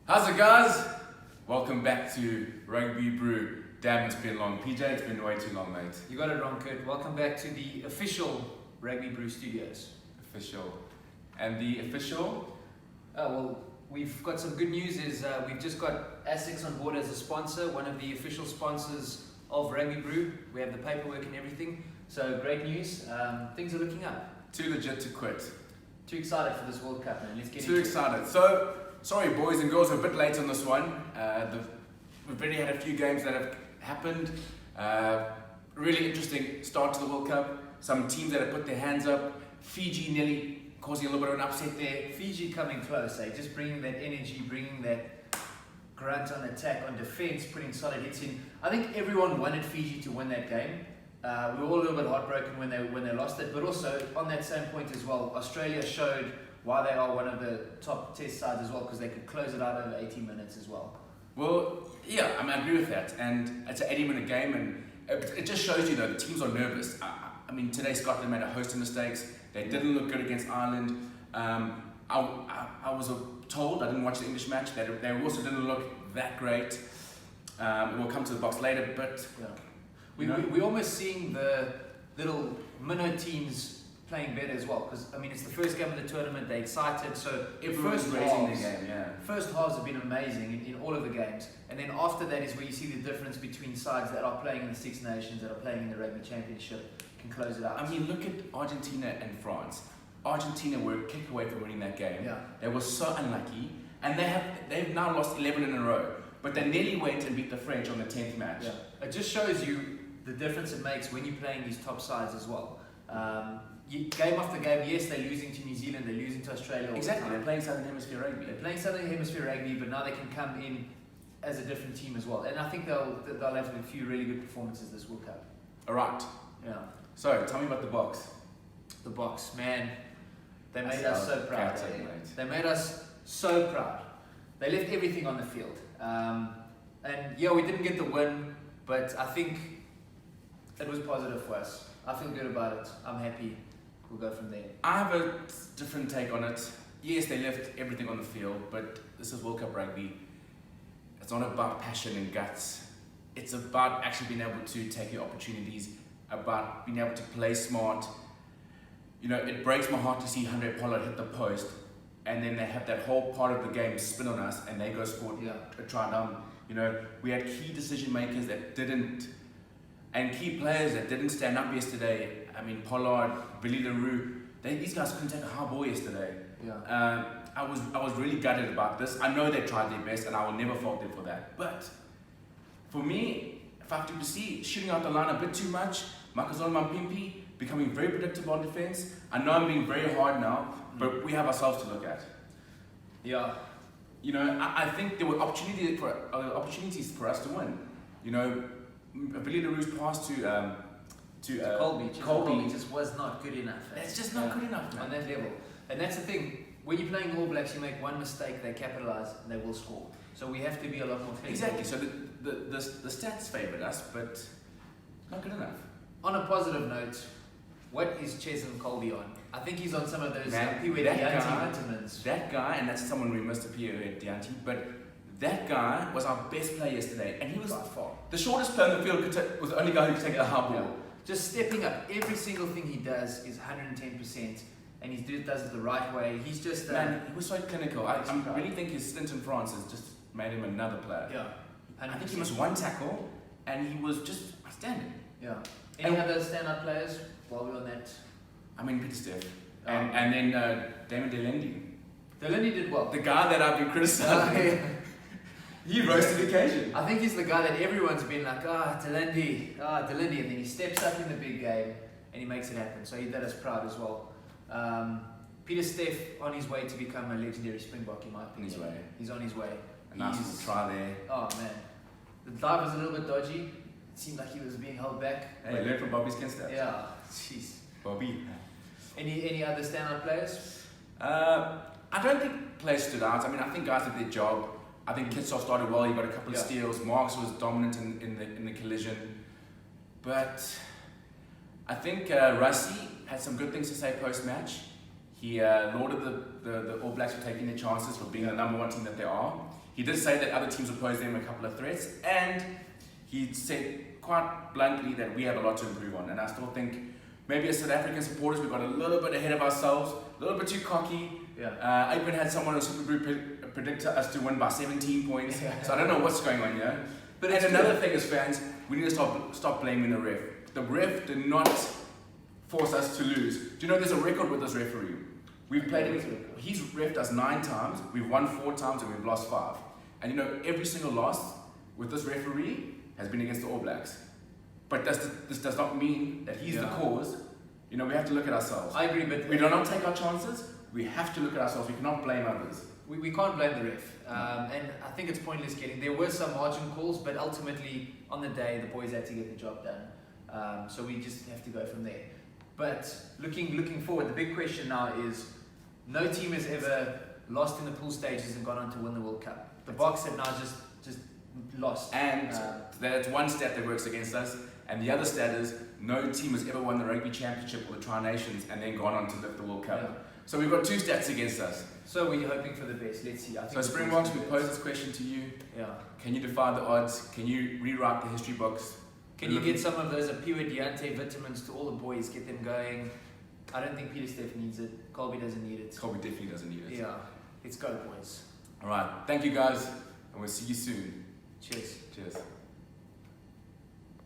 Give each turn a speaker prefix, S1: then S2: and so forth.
S1: How's it, guys? Welcome back to Rugby Brew. Damn, it's been long. PJ, it's been way too long, mate.
S2: You got it wrong, Kurt. Welcome back to the official Rugby Brew Studios.
S1: Official. And the official?
S2: Well, we've got some good news. We've just got ASICS on board as a sponsor, one of the official sponsors of Rugby Brew. We have the paperwork and everything. So great news. Things are looking up.
S1: Too legit to quit.
S2: Too excited for this World Cup, man. Let's get
S1: Too excited. So, sorry, boys and girls, we're a bit late on this one. We've already had a few games that have happened. Really interesting start to the World Cup. Some teams that have put their hands up. Fiji nearly causing a little bit of an upset there.
S2: Fiji coming close, just bringing that energy, bringing that grunt on attack, on defence, putting solid hits in. I think everyone wanted Fiji to win that game. We were all a little bit heartbroken when they lost it, but also on that same point as well, Australia showed why they are one of the top test sides as well, because they could close it out over 80 minutes as well.
S1: Well, yeah, I agree with that. And it's an 80-minute game, and it just shows you that the teams are nervous. I mean, today Scotland made a host of mistakes. They didn't look good against Ireland. I was told, I didn't watch the English match, that they also didn't look that great. We'll come to the box later, but...
S2: Yeah. We're almost seeing the little minnow teams playing better as well, because I mean it's the first game of the tournament. They're excited, so
S1: everyone's raising their game. Yeah.
S2: First halves have been amazing in all of the games, and then after that is where you see the difference between sides that are playing in the Six Nations, that are playing in the Rugby Championship, can close it out.
S1: I mean, look at Argentina and France. Argentina were a kick away from winning that game.
S2: Yeah.
S1: They were so unlucky, and they've now lost 11 in a row. But they nearly went and beat the French on the 10th match.
S2: Yeah. It just shows you the difference it makes when you're playing these top sides as well. Game after game, yes, they're losing to New Zealand, they're losing to Australia all
S1: exactly,
S2: the time.
S1: They're playing Southern Hemisphere Rugby.
S2: They're playing Southern Hemisphere Rugby, but now they can come in as a different team as well. And I think they'll have a few really good performances this World Cup.
S1: All right.
S2: Yeah.
S1: So, tell me about the box.
S2: The box, man. They made us so proud. They made us so proud. They left everything on the field. And yeah, we didn't get the win, but I think it was positive for us. I feel good about it. I'm happy. We'll go from there.
S1: I have a different take on it. Yes, they left everything on the field, but this is World Cup rugby. It's not about passion and guts. It's about actually being able to take your opportunities, about being able to play smart. You know, it breaks my heart to see Andre Pollard hit the post, and then they have that whole part of the game spin on us, and they go score a try down. You know, we had key decision makers that didn't, and key players that didn't stand up yesterday. I mean, Pollard, Billy LaRue, these guys couldn't take a high ball yesterday.
S2: Yeah.
S1: I was really gutted about this. I know they tried their best, and I will never fault them for that. But for me, if I have to see shooting out the line a bit too much, Makazole Mampimpi becoming very predictable on defense. I know I'm being very hard now, but we have ourselves to look at.
S2: Yeah.
S1: You know, I think there were opportunities for us to win. You know, Billy LaRue's pass to
S2: Colby just was not good enough.
S1: It's just not good enough, man.
S2: On that level. And that's the thing. When you're playing All Blacks, you make one mistake, they capitalise, and they will score. So we have to be a lot more flexible.
S1: Exactly. So the stats favoured us, but not good enough.
S2: On a positive note, what is Cheslin Colby on? I think he's on some of those
S1: Piwe
S2: vitamins.
S1: That guy, and that's someone we missed, Piwe Dianti, but that guy was our best player yesterday, and he was
S2: by far
S1: the shortest player in the field. Was the only guy who could take the high ball.
S2: Yeah. Just stepping up. Every single thing he does is 110%, and he does it the right way. He's just
S1: man. He was so clinical. I really think his stint in France has just made him another player.
S2: Yeah.
S1: 100%. I think he missed one tackle, and he was just outstanding.
S2: Yeah. Any other standout players while we're on that?
S1: I mean, Peter Steph. And then Damon Delendy.
S2: Delendy did well.
S1: The guy that I've been criticising. He rose to the occasion.
S2: I think he's the guy that everyone's been like, Delendy, and then he steps up in the big game and he makes it happen. So he did us proud as well. Peter Steph on his way to become a legendary Springbok, in my opinion. He's on his way.
S1: A nice little try there.
S2: Oh man, the dive was a little bit dodgy. It seemed like he was being held back.
S1: Hey, learn from Bobby Skinstad.
S2: Yeah, jeez.
S1: Bobby.
S2: Any other standout players?
S1: I don't think players stood out. I mean, I think guys did their job. I think Kitsov started well. He got a couple of steals. Marks was dominant in the collision, but I think Rassie had some good things to say post match. He lauded the All Blacks for taking their chances, for being the number one team that they are. He did say that other teams would pose them a couple of threats, and he said quite bluntly that we have a lot to improve on. And I still think maybe as South African supporters, we got a little bit ahead of ourselves, a little bit too cocky.
S2: Yeah.
S1: Open had someone on Super Group predict us to win by 17 points, so I don't know what's going on here.
S2: But
S1: and
S2: it's
S1: another
S2: good.
S1: thing as fans, we need to stop blaming the ref. The ref did not force us to lose. Do you know there's a record with this referee? We've played him, he's refed us 9 times, we've won 4 times and we've lost 5. And you know, every single loss with this referee has been against the All Blacks. But this does not mean that he's the cause. You know, we have to look at ourselves.
S2: I agree, but
S1: we do not take our chances. We have to look at ourselves. We cannot blame others.
S2: We can't blame the ref. And I think it's pointless getting... There were some margin calls, but ultimately, on the day, the boys had to get the job done. So we just have to go from there. But looking forward, the big question now is, no team has ever lost in the pool stages and gone on to win the World Cup. The Boks have now just lost.
S1: And that's one stat that works against us. And the other stat is, no team has ever won the Rugby Championship or the Tri-Nations and then gone on to lift the World Cup.
S2: Yeah.
S1: So we've got 2 stats against us.
S2: So we're hoping for the best. Let's see. I think
S1: So Springboks, we pose this question to you.
S2: Yeah.
S1: Can you defy the odds? Can you rewrite the history books?
S2: Can you get some of those Pure Diante vitamins to all the boys, get them going? I don't think Peter Steff needs it. Colby doesn't need it.
S1: Colby definitely doesn't need it.
S2: Yeah. Let's go, boys.
S1: All right. Thank you, guys. And we'll see you soon.
S2: Cheers.
S1: Cheers.